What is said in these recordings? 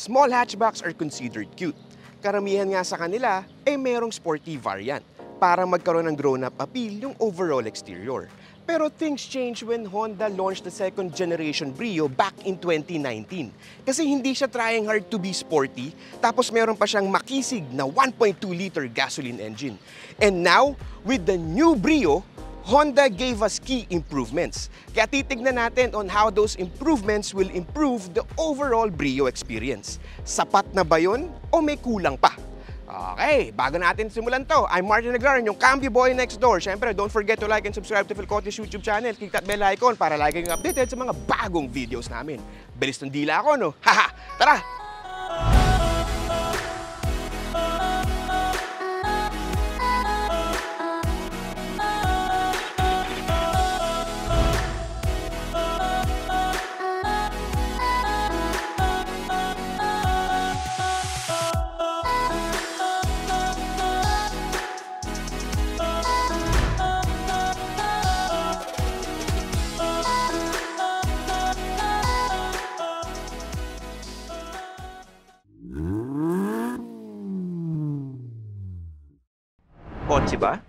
Small hatchbacks are considered cute. Karamihan nga sa kanila ay merong sporty variant para magkaroon ng grown-up appeal yung overall exterior. Pero things change when Honda launched the second generation Brio back in 2019. Kasi hindi siya trying hard to be sporty, tapos meron pa siyang makisig na 1.2-liter gasoline engine. And now, with the new Brio, Honda gave us key improvements. Kaya titignan natin on how those improvements will improve the overall Brio experience. Sapat na ba yun o may kulang pa? Okay, bago natin simulan to, I'm Martin Naglaran, yung Cambio Boy next door. Siyempre, don't forget to like and subscribe to Philcotes YouTube channel. Click that bell icon para lagi kang updated sa mga bagong videos namin. Bilis ng dila ako, no? Haha! Tara! Kotse ba?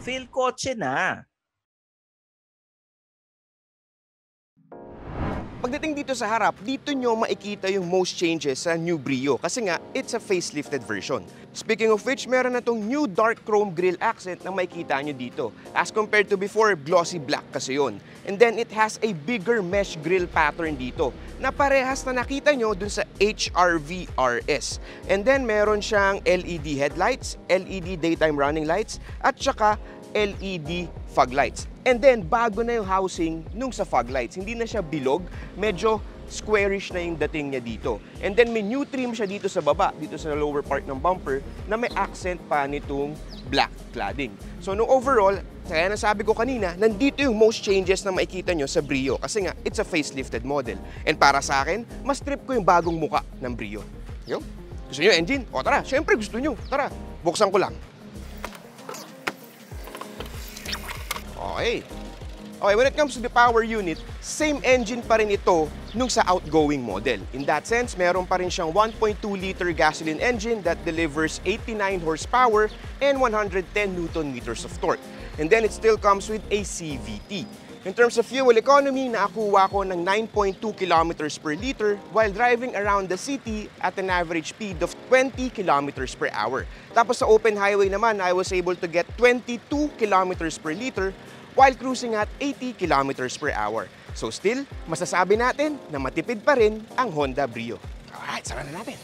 Feel kotse na. Pagdating dito sa harap, dito nyo makikita yung most changes sa new Brio kasi nga, it's a facelifted version. Speaking of which, meron na tong new dark chrome grille accent na makikita nyo dito. As compared to before, glossy black kasi yun. And then it has a bigger mesh grille pattern dito na parehas na nakita nyo dun sa HR-V RS. And then meron siyang LED headlights, LED daytime running lights, at saka LED fog lights. And then, bago na yung housing nung sa fog lights. Hindi na siya bilog, medyo squarish na yung dating niya dito. And then, may new trim siya dito sa baba, dito sa lower part ng bumper, na may accent pa nitong black cladding. So, no overall, kaya nasabi ko kanina, nandito yung most changes na makikita nyo sa Brio. Kasi nga, it's a facelifted model. And para sa akin, mas trip ko yung bagong muka ng Brio. Yo, gusto nyo engine? O tara, syempre gusto nyo. Tara, buksan ko lang. Okay. Okay, when it comes to the power unit, same engine pa rin ito nung sa outgoing model. In that sense, meron pa rin siyang 1.2-liter gasoline engine that delivers 89 horsepower and 110 Nm of torque. And then it still comes with a CVT. In terms of fuel economy, nakakuha ko ng 9.2 kilometers per liter while driving around the city at an average speed of 20 kilometers per hour. Tapos sa open highway naman, I was able to get 22 kilometers per liter while cruising at 80 kilometers per hour. So still, masasabi natin na matipid pa rin ang Honda Brio. Alright, sara na natin.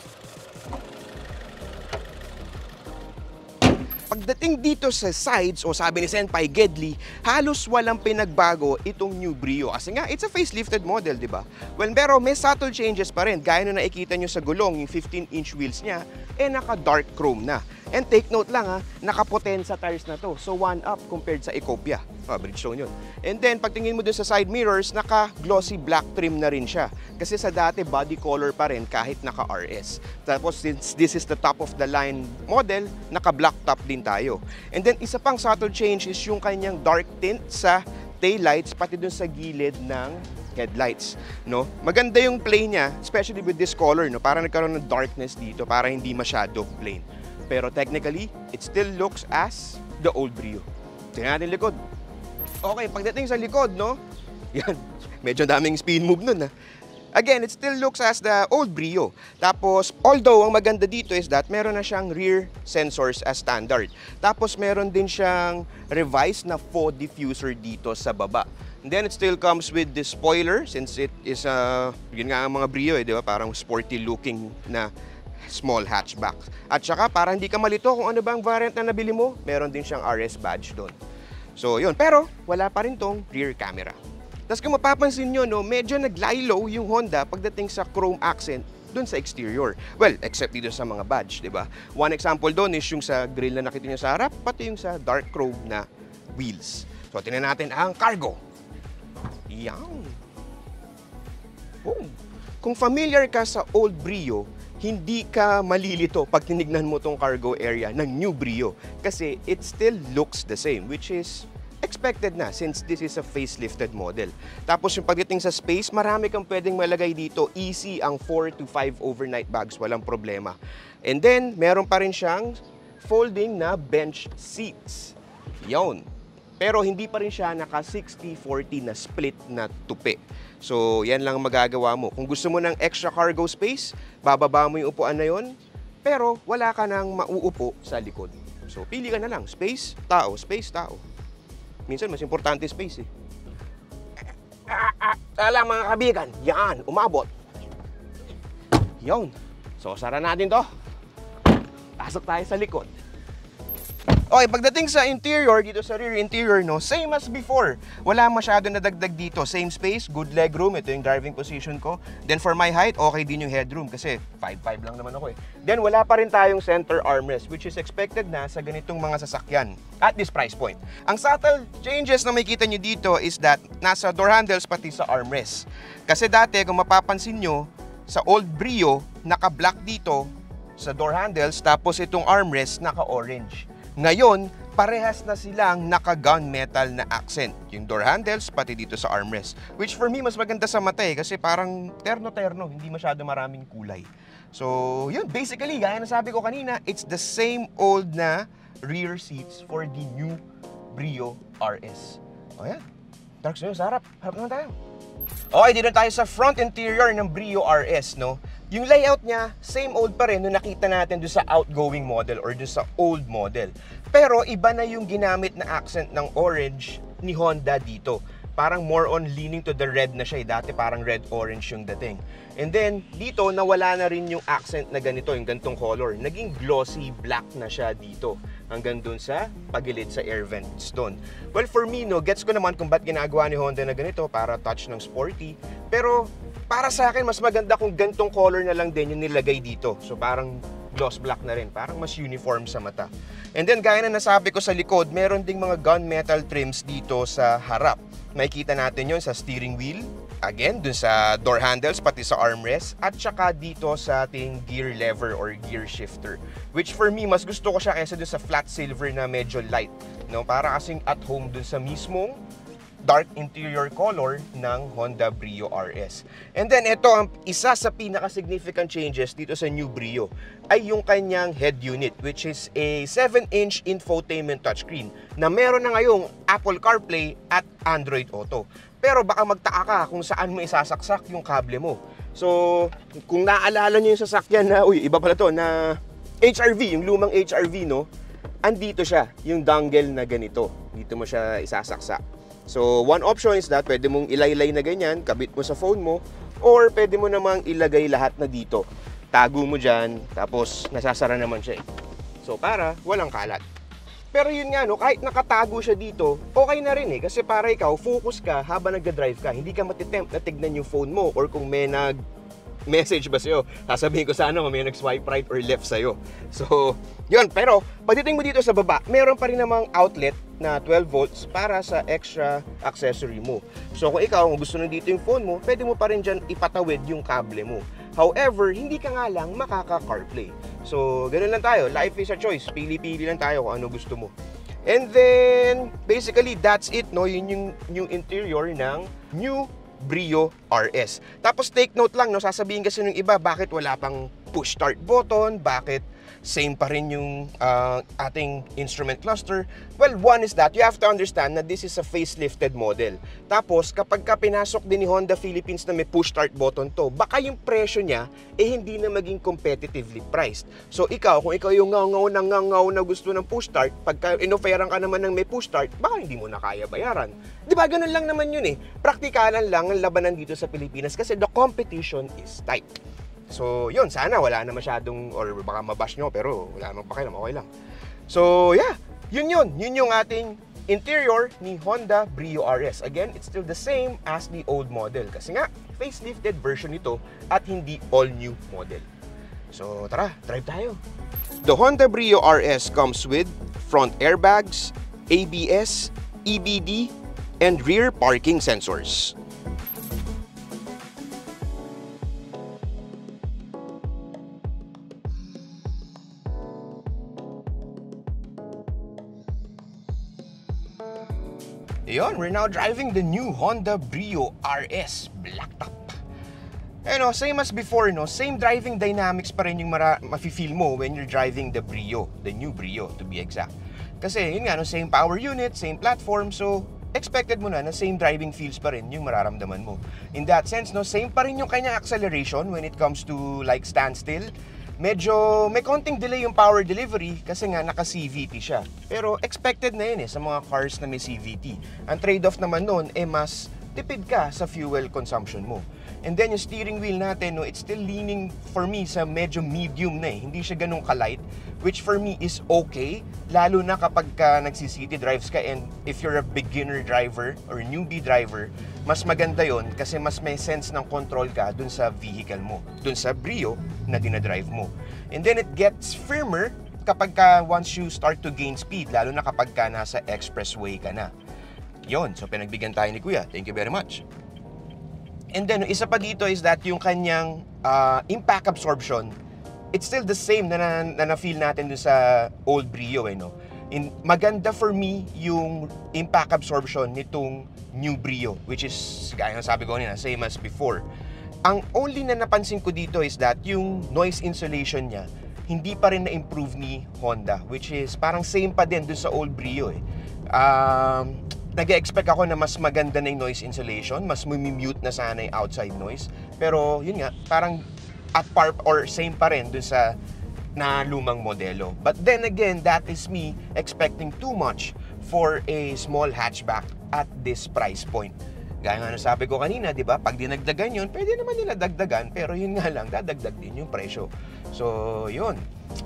Pagdating dito sa sides, o sabi ni Senpai Gedli, halos walang pinagbago itong new Brio. Kasi nga, it's a facelifted model, di ba? Well, pero may subtle changes pa rin. Gaya na nakikita nyo sa gulong, yung 15-inch wheels niya, naka-dark chrome na. And take note lang ha, naka-potensa tires na to. So, one up compared sa Ecopia. Bridgestone yun. And then, pagtingin mo dun sa side mirrors, naka-glossy black trim na rin siya. Kasi sa dati, body color pa rin kahit naka-RS. Tapos, since this is the top of the line model, naka-black top din tayo. And then, isa pang subtle change is yung kanyang dark tint sa taillights, pati dun sa gilid ng headlights, no? Maganda yung play niya, especially with this color, no? Para nagkaroon ng darkness dito, para hindi masyado plain. Pero technically, it still looks as the old Brio. Tingnan natin likod. Okay, pagdating sa likod, no? Yan, medyo daming speed move nun, ha? Again, it still looks as the old Brio. Tapos, although ang maganda dito is that meron na siyang rear sensors as standard. Tapos, meron din siyang revised na fog diffuser dito sa baba. And then, it still comes with the spoiler since it is, yun nga ang mga Brio, di ba? Parang sporty looking na small hatchback. At saka, para hindi ka malito kung ano ba ang variant na nabili mo, meron din siyang RS badge doon. So, yun. Pero, wala pa rin tong rear camera. Tapos kung mapapansin nyo, no, medyo nag-lie-low yung Honda pagdating sa chrome accent dun sa exterior. Well, except dito sa mga badge, di ba? One example doon is yung sa grill na nakita nyo sa harap, pati yung sa dark chrome na wheels. So, tingnan natin ang cargo. Yan. Oh. Kung familiar ka sa old Brio, hindi ka malilito pag tinignan mo tong cargo area ng new Brio kasi it still looks the same, which is expected na since this is a facelifted model. Tapos yung pagdating sa space, marami kang pwedeng malagay dito. Easy ang 4 to 5 overnight bags, walang problema. And then, meron pa rin siyang folding na bench seats. Yun. Pero hindi pa rin siya naka 60-40 na split na tupi. So, yan lang magagawa mo. Kung gusto mo ng extra cargo space, bababa mo yung upuan na yon, pero wala ka nang mauupo sa likod. So, pili ka na lang. Space, tao. Space, tao. Minsan, mas importante space eh. Tala mga kabigan, yan, umabot. Yun. So, sara natin to. Pasok tayo sa likod. Okay, pagdating sa interior, dito sa rear interior, no, same as before. Wala masyado nadagdag dito. Same space, good leg room. Ito yung driving position ko. Then for my height, okay din yung headroom kasi 5'5 lang naman ako eh. Then wala pa rin tayong center armrest, which is expected na sa ganitong mga sasakyan at this price point. Ang subtle changes na makikita nyo dito is that nasa door handles pati sa armrest. Kasi dati, kung mapapansin nyo, sa old Brio, naka-black dito sa door handles, tapos itong armrest naka-orange. Ngayon, parehas na silang naka-gunmetal na accent. Yung door handles, pati dito sa armrest. Which for me, mas maganda sa mata eh, kasi parang terno-terno, hindi masyado maraming kulay. So, yun, basically, gaya na sabi ko kanina, it's the same old na rear seats for the new Brio RS. O yan, Darks nyo, sa harap. Harap naman tayo. Okay, dito tayo sa front interior ng Brio RS, no? Yung layout niya, same old pa rin nung nakita natin doon sa outgoing model or doon sa old model. Pero iba na yung ginamit na accent ng orange ni Honda dito. Parang more on leaning to the red na siya. Dati parang red-orange yung dating. And then, dito nawala na rin yung accent na ganito, yung gantong color. Naging glossy black na siya dito. Hanggang dun sa pagilid sa air vents doon. Well, for me, no, gets ko naman kung ba't ginagawa ni Honda na ganito para touch ng sporty. Pero para sa akin, mas maganda kung gantong color na lang din yung nilagay dito. So parang gloss black na rin. Parang mas uniform sa mata. And then, gaya na nasabi ko sa likod, meron ding mga gunmetal trims dito sa harap. Makikita natin yon sa steering wheel. Again, dun sa door handles, pati sa armrest. At saka dito sa ating gear lever or gear shifter. Which for me, mas gusto ko siya kaysa dun sa flat silver na medyo light. No? Para kasing at home dun sa mismong dark interior color ng Honda Brio RS. And then ito ang isa sa pinaka-significant changes dito sa new Brio ay yung kanyang head unit, which is a 7-inch infotainment touchscreen na meron na ngayong Apple CarPlay at Android Auto. Pero baka magtaka ka kung saan mo isasaksak yung kable mo. So, kung naaalala nyo yung sasakyan na, uy, iba pala to, na HRV, yung lumang HRV, no? Andito siya, yung dongle na ganito. Dito mo siya isasaksak. So, one option is that pwede mong ilaylay na ganyan, kabit mo sa phone mo, or pwede mo namang ilagay lahat na dito. Tago mo dyan, tapos nasasara naman siya eh. So, para walang kalat. Pero yun nga, no, kahit nakatago siya dito, okay na rin eh. Kasi para ikaw, focus ka habang nagda-drive ka. Hindi ka matitempt na tignan yung phone mo or kung may nag-message ba sa'yo. Sasabihin ko sana may nag-swipe right or left sa'yo. So, yun. Pero, pagdating mo dito sa baba, meron pa rin namang outlet na 12 volts para sa extra accessory mo. So, kung ikaw, kung gusto nandito yung phone mo, pwede mo pa rin dyan ipatawid yung kable mo. However, hindi ka nga lang makaka-CarPlay. So, ganun lang tayo. Life is a choice. Pili-pili lang tayo kung ano gusto mo. And then, basically, that's it, no? Yun yung new interior ng new Brio RS. Tapos, take note lang, no? Sasabihin kasi ng iba, bakit wala pang push start button? Bakit same pa rin yung ating instrument cluster? Well, one is that you have to understand na this is a facelifted model. Tapos, kapag ka pinasok din ni Honda Philippines na may push start button to, baka yung presyo niya hindi na maging competitively priced. So, kung ikaw yung ngangaw na gusto ng push start, pagka inoferan ka naman ng may push start, baka hindi mo na kaya bayaran. Di ba? Ganun lang naman yun eh. Praktikalan lang ang labanan dito sa Pilipinas kasi the competition is tight. So, yun, sana wala na masyadong, or baka mabash nyo, pero wala namang pakialam, okay lang. So, yeah, yun yung ating interior ni Honda Brio RS. Again, it's still the same as the old model. Kasi nga, facelifted version ito at hindi all-new model. So, tara, drive tayo. The Honda Brio RS comes with front airbags, ABS, EBD, and rear parking sensors. Ayun, we're now driving the new Honda Brio RS Blacktop. Same as before, no? Same driving dynamics pa rin yung mafe-feel mo when you're driving the Brio, the new Brio to be exact. Kasi yun nga, no? Same power unit, same platform, so expected mo na same driving feels pa rin yung mararamdaman mo. In that sense, no, same pa rin yung kanyang acceleration when it comes to like standstill. Medyo may konting delay yung power delivery kasi nga naka-CVT siya. Pero expected na yun sa mga cars na may CVT. Ang trade-off naman nun mas tipid ka sa fuel consumption mo. And then yung steering wheel natin, no, it's still leaning for me sa medyo medium na Hindi siya ganun ka-light, which for me is okay, lalo na kapag nagsi-city drives ka and if you're a beginner driver or newbie driver, mas maganda yon kasi mas may sense ng control ka dun sa vehicle mo, dun sa Brio na dinadrive mo. And then it gets firmer kapag once you start to gain speed, lalo na kapag nasa expressway ka na. Yon, so pinagbigyan tayo ni Kuya. Thank you very much. And then, isa pa dito is that yung kanyang impact absorption, it's still the same na na-feel natin dun sa old Brio, no? Maganda for me yung impact absorption nitong new Brio, which is, gaya ng sabi ko nila, same as before. Ang only na napansin ko dito is that yung noise insulation niya, hindi pa rin na-improve ni Honda, which is parang same pa din dun sa old Brio, Nag-expect ako na mas maganda na yung noise insulation, mas mumimute na sana yung outside noise. Pero yun nga, parang at par or same pa rin dun sa na lumang modelo. But then again, that is me expecting too much for a small hatchback at this price point. Gaya nga sabi ko kanina, di ba? Pag dinagdagan yun, pwede naman nila dagdagan, pero yun nga lang, dadagdag din yung presyo. So, yun.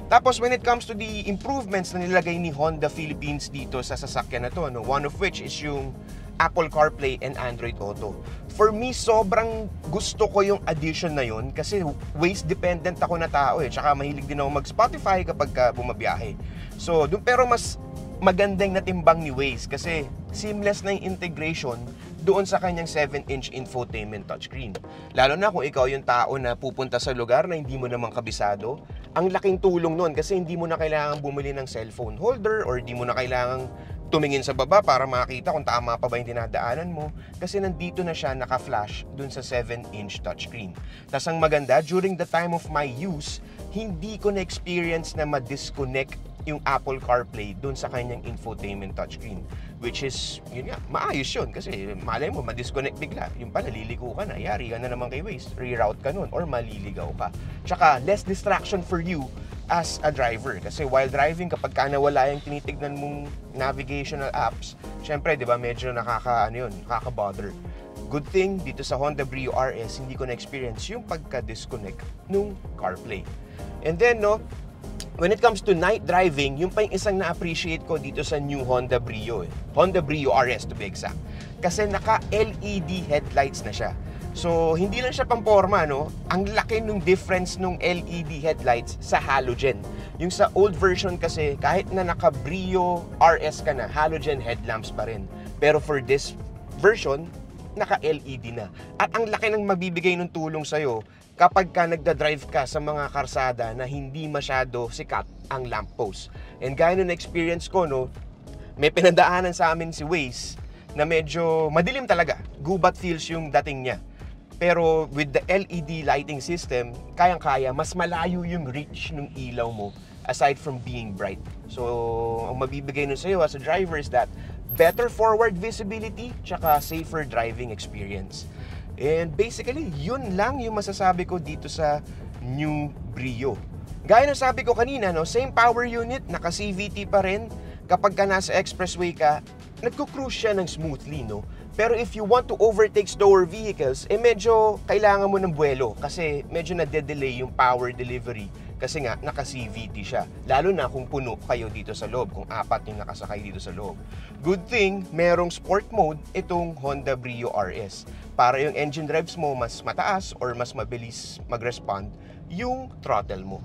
Tapos when it comes to the improvements na nilagay ni Honda Philippines dito sa sasakyan na to, no, one of which is yung Apple CarPlay and Android Auto. For me, sobrang gusto ko yung addition na yun kasi waste dependent ako na tao tsaka mahilig din ako mag-Spotify kapag bumabiyahe. So, pero mas magandang natimbang ni Waze kasi seamless na yung integration doon sa kanyang 7-inch infotainment touchscreen. Lalo na kung ikaw yung tao na pupunta sa lugar na hindi mo naman kabisado, ang laking tulong nun kasi hindi mo na kailangan bumili ng cellphone holder or hindi mo na kailangan tumingin sa baba para makita kung tama pa ba yung dinadaanan mo kasi nandito na siya naka-flash dun sa 7-inch touchscreen. Tapos ang maganda, during the time of my use, hindi ko na-experience na ma-disconnect yung Apple CarPlay dun sa kanyang infotainment touchscreen. Which is, yun nga, maayos yun kasi malay mo, ma-disconnect bigla. Yung pala, liliko ka na, yari ka na naman kay Waze, reroute ka nun, or maliligaw ka. Tsaka, less distraction for you as a driver. Kasi while driving, kapag ka nawala yung tinitignan mong navigational apps, syempre, di ba, medyo nakaka-bother. Good thing, dito sa Honda Brio RS, hindi ko na-experience yung pagka-disconnect nung CarPlay. And then, no, when it comes to night driving, yung pa yung isang na-appreciate ko dito sa new Honda Brio, Honda Brio RS to be exact. Kasi naka-LED headlights na siya. So, hindi lang siya pamporma, no? Ang laki nung difference nung LED headlights sa halogen. Yung sa old version kasi, kahit na naka-Brio RS ka na, halogen headlamps pa rin. Pero for this version, naka-LED na. At ang laki ng mabibigay ng tulong sa'yo kapag ka nagda-drive ka sa mga karsada na hindi masyado sikat ang lamppost. And gaya nung experience ko, no, may pinadaanan sa amin si Waze na medyo madilim talaga. Gubat feels yung dating niya. Pero with the LED lighting system, kayang-kaya, mas malayo yung reach ng ilaw mo aside from being bright. So, ang mabibigay nun sa'yo as a driver is that better forward visibility tsaka safer driving experience. And basically, yun lang yung masasabi ko dito sa new Brio. Gaya ng sabi ko kanina, no, same power unit, naka-CVT pa rin. Kapag ka nasa expressway ka, nagko-cruise siya ng smoothly, no? Pero if you want to overtake slower vehicles, medyo kailangan mo ng buwelo kasi medyo na-delay yung power delivery kasi nga naka-CVT siya. Lalo na kung puno kayo dito sa loob, kung apat yung nakasakay dito sa loob. Good thing, merong sport mode itong Honda Brio RS. Para yung engine revs mo mas mataas or mas mabilis mag-respond yung throttle mo.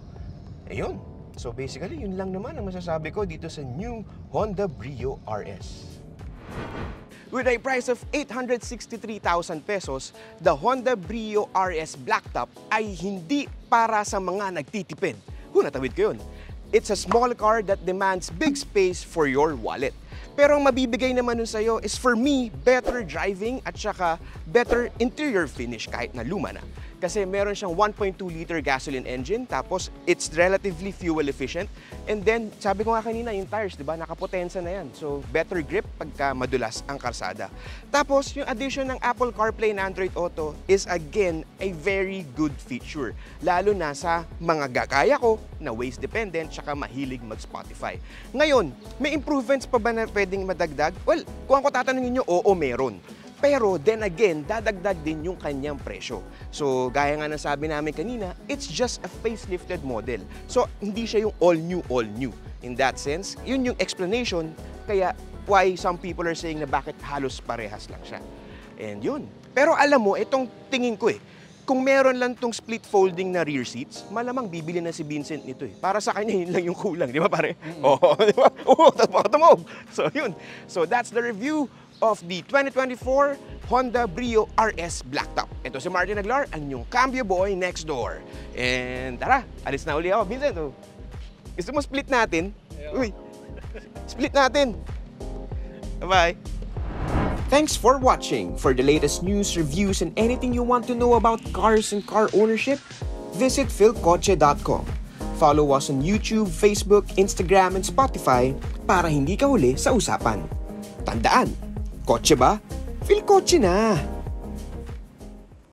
Ayun. So basically, yun lang naman ang masasabi ko dito sa new Honda Brio RS. With a price of 863,000 pesos, the Honda Brio RS Blacktop ay hindi para sa mga nagtitipid. Natawid ko yun. It's a small car that demands big space for your wallet. Pero ang mabibigay naman nun sa'yo is, for me, better driving at saka better interior finish kahit na luma na. Kasi meron siyang 1.2 liter gasoline engine, tapos it's relatively fuel efficient. And then, sabi ko nga kanina, yung tires, di ba, nakapotensa na yan. So, better grip pagka madulas ang karsada. Tapos, yung addition ng Apple CarPlay and Android Auto is again a very good feature. Lalo na sa mga gagaya ko na ways dependent tsaka mahilig mag-Spotify. Ngayon, may improvements pa ba na pwedeng madagdag? Well, kung ako tatanungin nyo, oo, meron. Pero then again, dadagdag din yung kanyang presyo. So, gaya nga ng sabi namin kanina, it's just a facelifted model. So, hindi siya yung all new. In that sense, yun yung explanation kaya why some people are saying na bakit halos parehas lang siya. And yun. Pero alam mo, itong tingin ko kung meron lang tong split folding na rear seats, malamang bibili na si Vincent nito Para sa kanya, yun lang yung kulang, di ba pare? Oo, di ba? Oo, tumog. So, yun. So, that's the review of the 2024 Honda Brio RS Blacktop. Ito si Martin Aglar, ang inyong cambio boy next door. And tara, alis na uli ako. Vincent, gusto mo split natin? Uy, split natin. Bye-bye. Thanks for watching. For the latest news, reviews, and anything you want to know about cars and car ownership, visit philcoche.com. Follow us on YouTube, Facebook, Instagram, and Spotify para hindi ka huli sa usapan. Tandaan, kotse ba? Philcoche na!